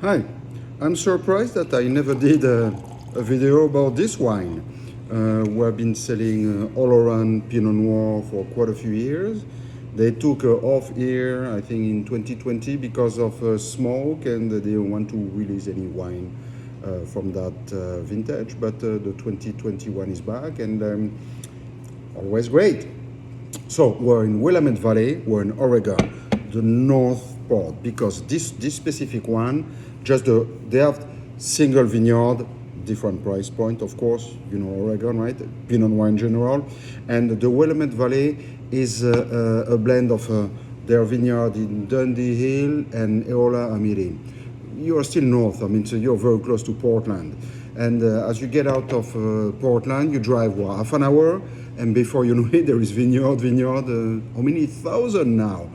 Hi, I'm surprised that I never did a video about this wine. We have been selling Holloran Pinot Noir for quite a few years. They took off here, I think, in 2020 because of smoke, and they didn't want to release any wine from that vintage. But the 2021 is back, and always great. So we're in Willamette Valley, we're in Oregon, the north part, because this specific one, they have single vineyard, different price point, of course, you know Oregon, right? Pinot Noir in general, and the Willamette Valley is a blend of their vineyard in Dundee Hill and Eola Amiri. You are still north, I mean, so you're very close to Portland. And as you get out of Portland, you drive half an hour, and before you know it, there is vineyard, how many thousand now?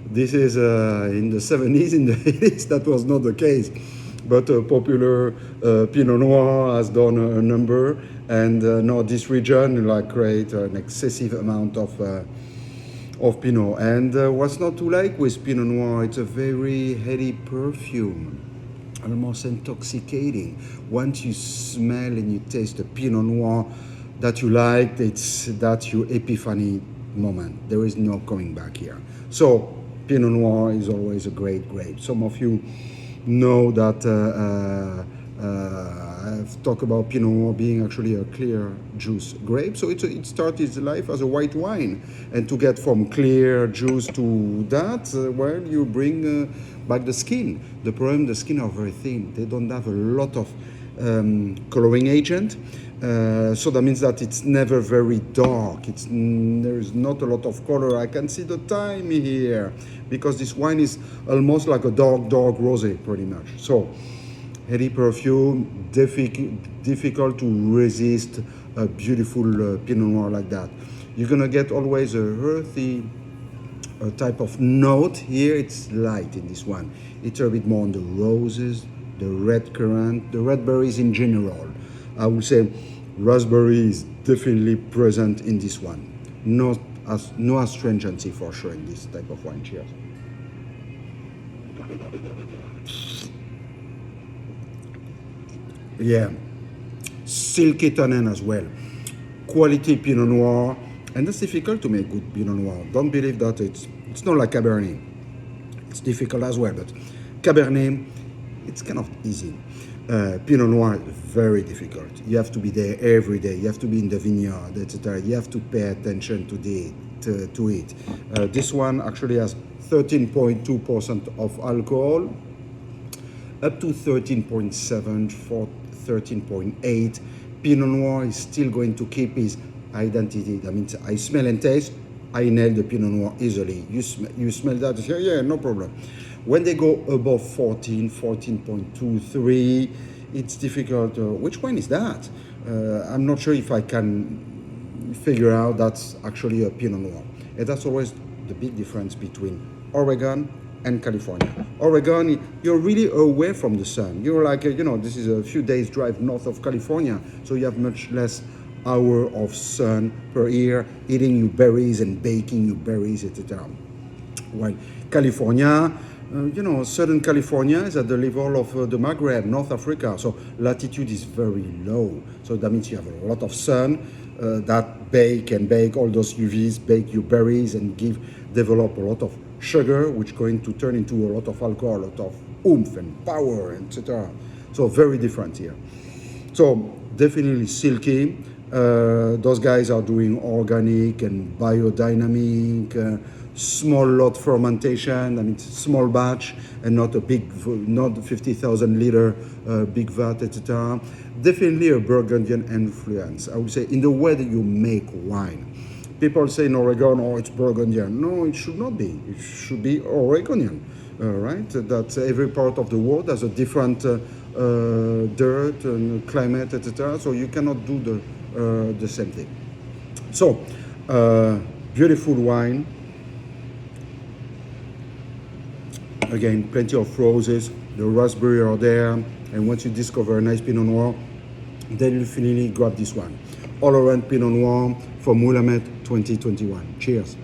This is in the 70s, in the 80s, that was not the case. But popular Pinot Noir has done a number, and now this region like create an excessive amount of Pinot. And what's not to like with Pinot Noir? It's a very heady perfume, almost intoxicating. Once you smell and you taste the Pinot Noir that you like, that's your epiphany moment. There is no coming back here. So Pinot Noir is always a great grape. Some of you know that I've talked about Pinot Noir being actually a clear juice grape. So it started its life as a white wine. And to get from clear juice to that, well, you bring back the skin. The problem, the skin are very thin. They don't have a lot of coloring agent. So that means that it's never very dark. There is not a lot of color. I can see the time here because this wine is almost like a dark rosé, pretty much. So heady perfume, difficult to resist a beautiful Pinot Noir like that. You're gonna get always a earthy type of note. Here it's light in this one. It's a bit more on the roses, the red currant, the red berries in general. I would say raspberry is definitely present in this one. No astringency for sure in this type of wine. Cheers. Yeah, silky tannin as well. Quality Pinot Noir, and it's difficult to make good Pinot Noir. Don't believe that it's not like Cabernet. It's difficult as well, but Cabernet, it's kind of easy. Pinot Noir is very difficult. You have to be there every day. You have to be in the vineyard, etc. You have to pay attention to it. This one actually has 13.2% of alcohol, up to 13.7 for 13.8. Pinot Noir is still going to keep his identity. That means I smell and taste, I nail the Pinot Noir easily. You smell that, yeah, no problem. When they go above 14, 14.23, it's difficult. Which wine is that? I'm not sure if I can figure out that's actually a Pinot Noir. And that's always the big difference between Oregon and California. Oregon, you're really away from the sun. You're like, this is a few days drive north of California, so you have much less hour of sun per year, eating your berries and baking your berries, etc. While California, Southern California is at the level of the Maghreb, North Africa, so latitude is very low. So that means you have a lot of sun that bake all those UVs, bake your berries and develop a lot of sugar, which is going to turn into a lot of alcohol, a lot of oomph and power, etc. So very different here. So definitely silky. Those guys are doing organic and biodynamic, small lot fermentation. I mean, small batch and not a big, not 50,000 liter big vat, etc. Definitely a Burgundian influence, I would say, in the way that you make wine. People say in Oregon, oh, it's Burgundian. No, it should not be. It should be Oregonian, right? That every part of the world has a different dirt and climate, etc. So you cannot do the same thing. So, beautiful wine. Again, plenty of roses. The raspberry are there. And once you discover a nice Pinot Noir, then you finally grab this one. Holloran Pinot Noir from Willamette 2021. Cheers.